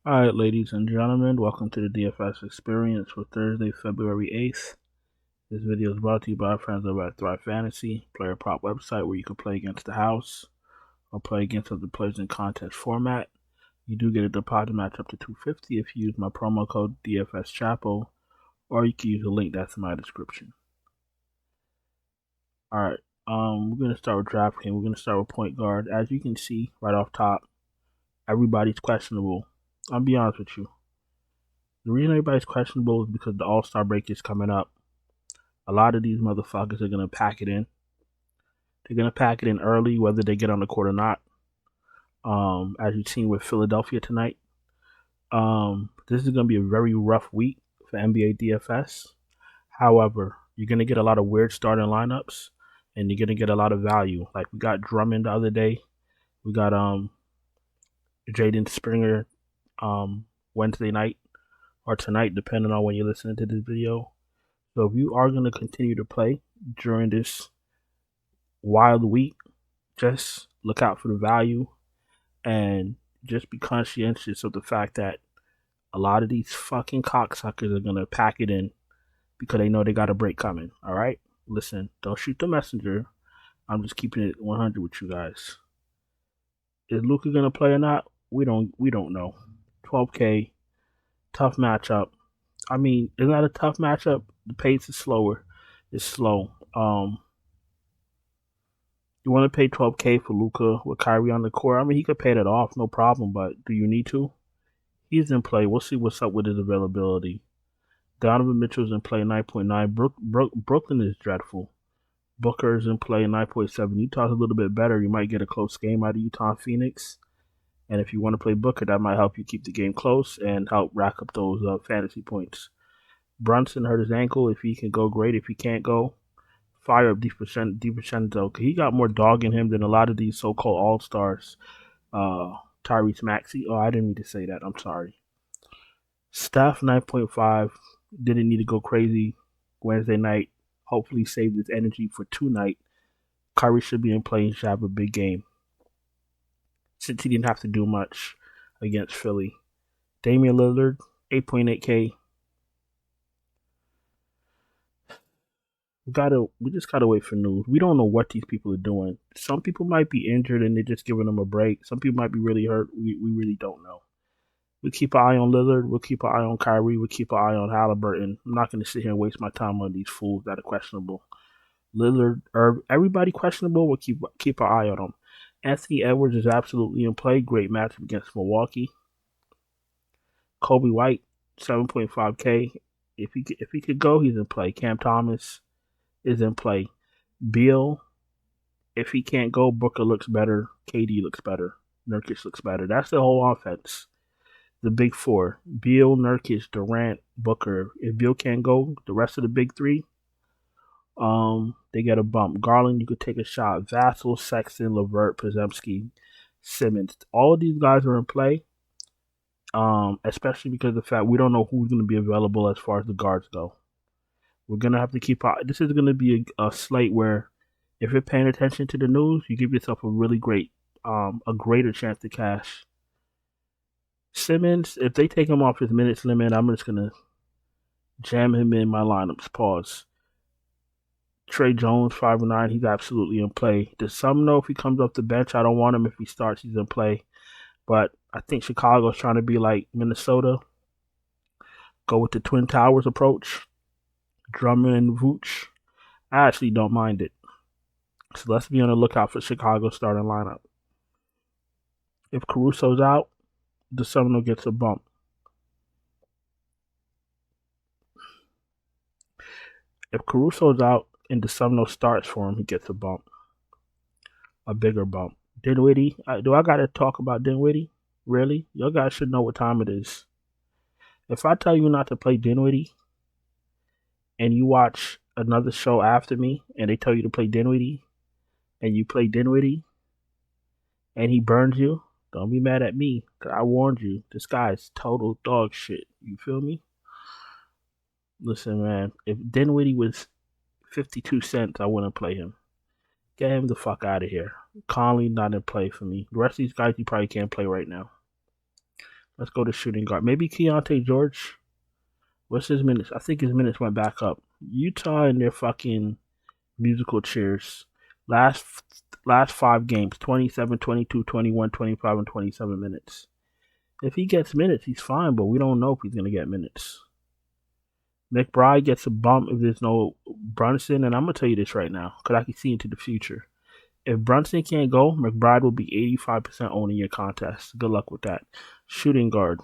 Alright, ladies and gentlemen, welcome to the DFS experience for Thursday, February 8th. This video is brought to you by our friends over at Thrive Fantasy, player prop website where you can play against the house or play against other players in contest format. You do get a deposit match up to $250 if you use my promo code DFSChapo, or you can use the link that's in my description. Alright, we're going to start with DraftKings. We're going to start with point guard. As you can see right off top, everybody's questionable. I'll be honest with you. The reason everybody's questionable is because the All-Star break is coming up. A lot of these motherfuckers are going to pack it in. They're going to pack it in early, whether they get on the court or not. As you've seen with Philadelphia tonight. This is going to be a very rough week for NBA DFS. However, you're going to get a lot of weird starting lineups, and you're going to get a lot of value. Like we got Drummond the other day. We got Jaden Springer Wednesday night or tonight, depending on when you're listening to this video. So if you are going to continue to play during this wild week, just look out for the value and just be conscientious of the fact that a lot of these fucking cocksuckers are going to pack it in because they know they got a break coming. All right? Listen, don't shoot the messenger. I'm just keeping it 100 with you guys. Is Luka going to play or not? We don't know. 12K, tough matchup. I mean, it's not a tough matchup. The pace is slower. It's slow. You want to pay 12K for Luka with Kyrie on the court? I mean, he could pay that off, no problem. But do you need to? He's in play. We'll see what's up with his availability. Donovan Mitchell's in play 9.9. Brooklyn is dreadful. Booker's in play 9.7. Utah's a little bit better. You might get a close game out of Utah and Phoenix. And if you want to play Booker, that might help you keep the game close and help rack up those fantasy points. Brunson hurt his ankle. If he can go, great. If he can't go, fire up DiVincenzo. He got more dog in him than a lot of these so-called all-stars. Tyrese Maxey. Oh, I didn't mean to say that. I'm sorry. Steph 9.5. Didn't need to go crazy Wednesday night. Hopefully saved his energy for tonight. Kyrie should be in play and should have a big game, since he didn't have to do much against Philly. Damian Lillard, 8.8K. We just gotta wait for news. We don't know what these people are doing. Some people might be injured and they're just giving them a break. Some people might be really hurt. We really don't know. We'll keep an eye on Lillard. We'll keep an eye on Kyrie. We'll keep an eye on Halliburton. I'm not going to sit here and waste my time on these fools that are questionable. Lillard, everybody questionable. We'll keep an eye on them. Anthony Edwards is absolutely in play. Great matchup against Milwaukee. Kobe White, 7.5K. If he could go, he's in play. Cam Thomas is in play. Beal, if he can't go, Booker looks better. KD looks better. Nurkic looks better. That's the whole offense. The big four: Beal, Nurkic, Durant, Booker. If Beal can't go, the rest of the big three, they get a bump. Garland, you could take a shot. Vassell, Sexton, LeVert, Podziemski, Simmons. All of these guys are in play. Especially because of the fact we don't know who's going to be available as far as the guards go. We're going to have to keep out. This is going to be a slate where if you're paying attention to the news, you give yourself a really a greater chance to cash. Simmons, if they take him off his minutes limit, I'm just going to jam him in my lineups. Pause. Trey Jones, 5-9, he's absolutely in play. Does some know if he comes off the bench? I don't want him. If he starts, he's in play. But I think Chicago's trying to be like Minnesota. Go with the Twin Towers approach. Drummond and Vooch. I actually don't mind it. So let's be on the lookout for Chicago's starting lineup. If Caruso's out, DeSumno gets a bump. If Caruso's out and DeSumno starts for him, he gets a bump. A bigger bump. Dinwiddie. Do I got to talk about Dinwiddie? Really? Y'all guys should know what time it is. If I tell you not to play Dinwiddie and you watch another show after me and they tell you to play Dinwiddie and you play Dinwiddie and he burns you, don't be mad at me, because I warned you. This guy's total dog shit. You feel me? Listen, man. If Dinwiddie was 52 cents, I wouldn't play him. Get him the fuck out of here. Conley not in play for me. The rest of these guys you probably can't play right now. Let's go to shooting guard. Maybe Keontae George. What's his minutes? I think his minutes went back up. Utah and their fucking musical chairs. Last 5 games, 27, 22, 21, 25, and 27 minutes. If he gets minutes, he's fine, but we don't know if he's going to get minutes. McBride gets a bump if there's no Brunson, and I'm going to tell you this right now because I can see into the future. If Brunson can't go, McBride will be 85% owning your contest. Good luck with that. Shooting guard.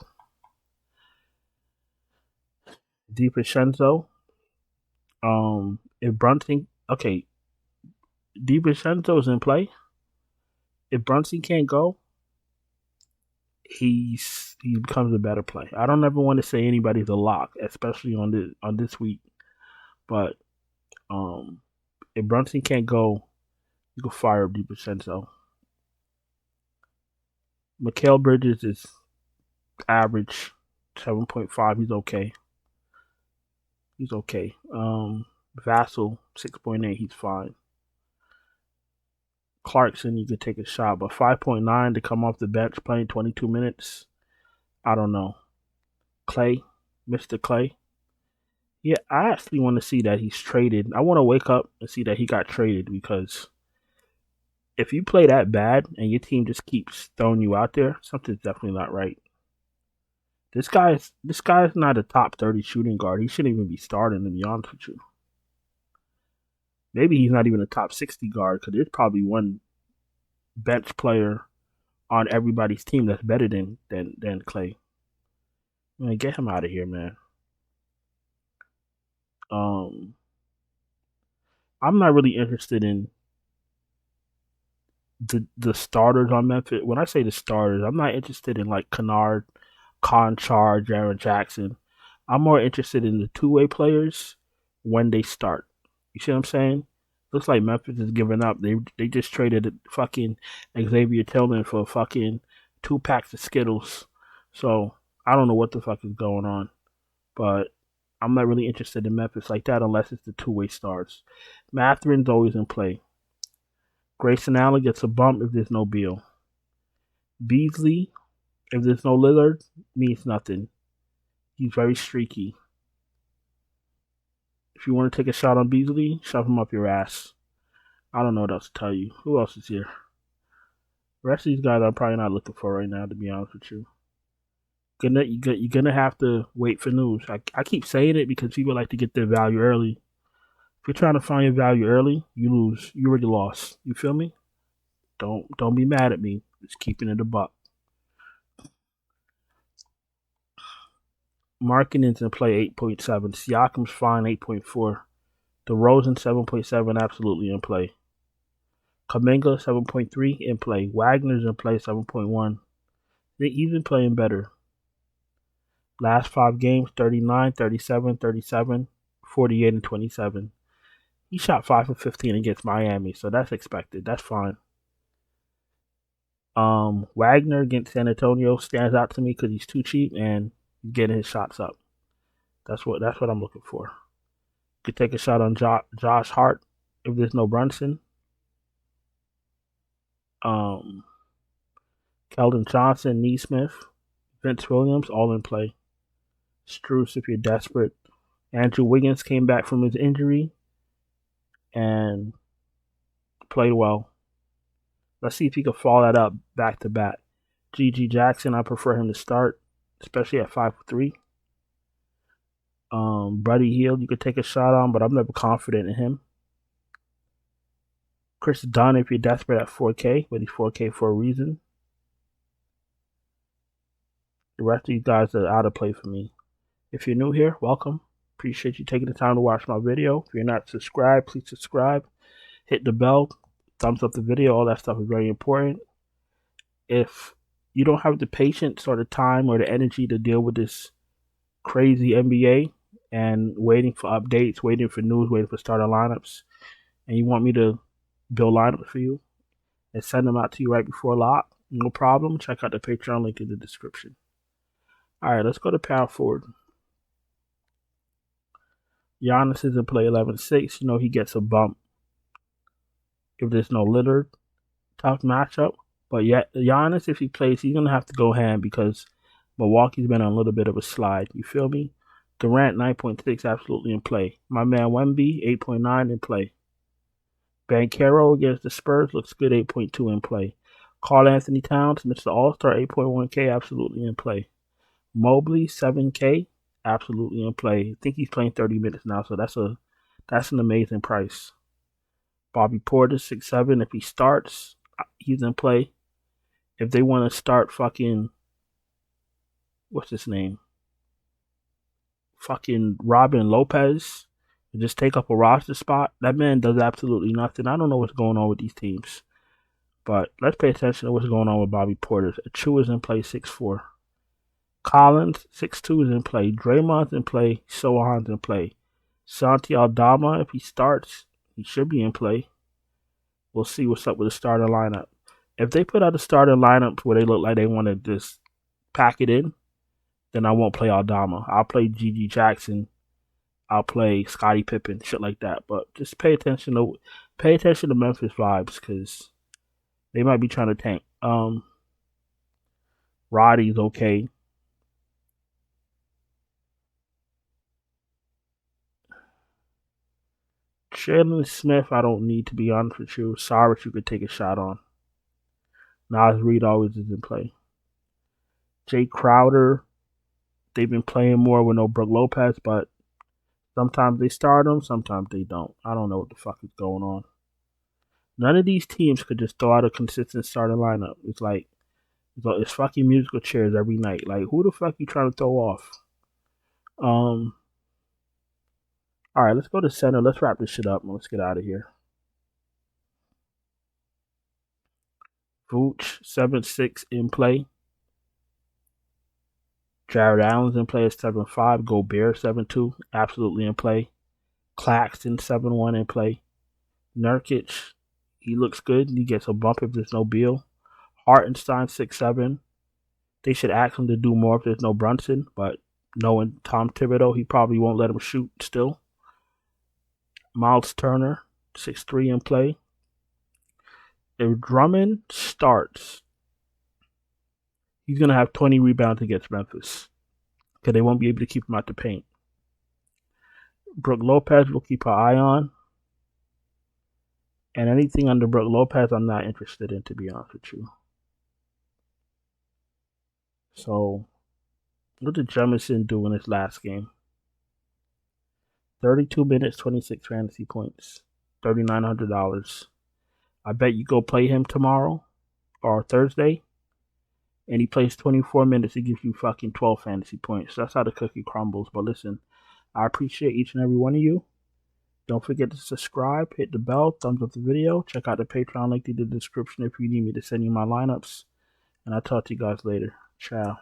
DiVincenzo. If Brunson, okay, DiVincenzo is in play. If Brunson can't go, he becomes a better play. I don't ever want to say anybody's a lock, especially on this week. But if Brunson can't go, you can fire up DiVincenzo. Mikal Bridges is average, 7.5. He's okay. Vassell, 6.8. He's fine. Clarkson, you could take a shot, but 5.9 to come off the bench playing 22 minutes. I don't know. Clay, Mr. Clay. Yeah, I actually want to see that he's traded. I want to wake up and see that he got traded because if you play that bad and your team just keeps throwing you out there, something's definitely not right. This guy's not a top 30 shooting guard. He shouldn't even be starting, to be honest with you. Maybe he's not even a top 60 guard because there's probably one bench player on everybody's team that's better than Clay. Man, get him out of here, man. I'm not really interested in the starters on Memphis. When I say the starters, I'm not interested in like Kennard, Conchar, Jaren Jackson. I'm more interested in the two-way players when they start. You see what I'm saying? Looks like Memphis is giving up. They just traded fucking Xavier Tillman for fucking 2 packs of Skittles. So I don't know what the fuck is going on. But I'm not really interested in Memphis like that unless it's the two-way stars. Matherin's always in play. Grayson Allen gets a bump if there's no Beal. Beasley, if there's no Lillard, means nothing. He's very streaky. If you want to take a shot on Beasley, shove him up your ass. I don't know what else to tell you. Who else is here? The rest of these guys I'm probably not looking for right now, to be honest with you. You're gonna have to wait for news. I keep saying it because people like to get their value early. If you're trying to find your value early, you lose. You already lost. You feel me? Don't be mad at me. Just keeping it a buck. Markkanen's in play 8.7. Siakam's fine 8.4. DeRozan 7.7 absolutely in play. Kuminga 7.3 in play. Wagner's in play 7.1. He's been playing better. Last 5 games 39, 37, 37, 48, and 27. He shot 5 of 15 against Miami, so that's expected. That's fine. Wagner against San Antonio stands out to me because he's too cheap and he's getting his shots up. That's what I'm looking for. You could take a shot on Josh Hart if there's no Brunson. Keldon Johnson, Neesmith, Vince Williams, all in play. Strus if you're desperate. Andrew Wiggins came back from his injury and played well. Let's see if he can follow that up back to back. G.G. Jackson, I prefer him to start, especially at 5'3". Buddy Hield, you could take a shot on, but I'm never confident in him. Chris Dunn, if you're desperate at 4K, but he's 4K for a reason. The rest of these guys are out of play for me. If you're new here, welcome. Appreciate you taking the time to watch my video. If you're not subscribed, please subscribe. Hit the bell. Thumbs up the video. All that stuff is very important. If you don't have the patience or the time or the energy to deal with this crazy NBA and waiting for updates, waiting for news, waiting for starter lineups, and you want me to build lineups for you and send them out to you right before lock, no problem. Check out the Patreon link in the description. All right, let's go to power forward. Giannis is in play 11-6. You know he gets a bump if there's no Lillard. Tough matchup. But yet, Giannis, if he plays, he's going to have to go ham because Milwaukee's been on a little bit of a slide. You feel me? Durant 9.6 absolutely in play. My man Wemby 8.9 in play. Banchero against the Spurs looks good 8.2 in play. Karl Anthony Towns, Mr. All-Star 8.1K absolutely in play. Mobley 7K absolutely in play. I think he's playing 30 minutes now, so that's an amazing price. Bobby Portis 6.7. If he starts, he's in play. If they want to start fucking what's his name? Fucking Robin Lopez and just take up a roster spot. That man does absolutely nothing. I don't know what's going on with these teams. But let's pay attention to what's going on with Bobby Portis. Achua is in play 6'4". Collins 6'2 is in play. Draymond's in play. Sohan's in play. Santi Aldama, if he starts, he should be in play. We'll see what's up with the starter lineup. If they put out a starter lineup where they look like they want to just pack it in, then I won't play Aldama. I'll play G.G. Jackson. I'll play Scottie Pippen, shit like that. But just pay attention to Memphis vibes because they might be trying to tank. Roddy's okay. Jalen Smith, I don't need, to be honest with you. Cyrus, you could take a shot on. Nas Reed always is in play. Jay Crowder, they've been playing more with no Brook Lopez, but sometimes they start them, sometimes they don't. I don't know what the fuck is going on. None of these teams could just throw out a consistent starting lineup. It's like, it's fucking musical chairs every night. Like, who the fuck you trying to throw off? All right, let's go to center. Let's wrap this shit up and let's get out of here. Vooch, 7'6" in play. Jared Allen's in play at 7'5". Gobert, 7'2", absolutely in play. Claxton, 7'1", in play. Nurkic, he looks good. He gets a bump if there's no Beal. Hartenstein, 6'7". They should ask him to do more if there's no Brunson, but knowing Tom Thibodeau, he probably won't let him shoot still. Miles Turner, 6'3", in play. If Drummond starts, he's going to have 20 rebounds against Memphis because they won't be able to keep him out the paint. Brook Lopez we'll keep our eye on. And anything under Brook Lopez, I'm not interested in, to be honest with you. So, what did Jemison do in his last game? 32 minutes, 26 fantasy points, $3,900. I bet you go play him tomorrow or Thursday, and he plays 24 minutes. He gives you fucking 12 fantasy points. That's how the cookie crumbles. But listen, I appreciate each and every one of you. Don't forget to subscribe, hit the bell, thumbs up the video. Check out the Patreon link in the description if you need me to send you my lineups. And I'll talk to you guys later. Ciao.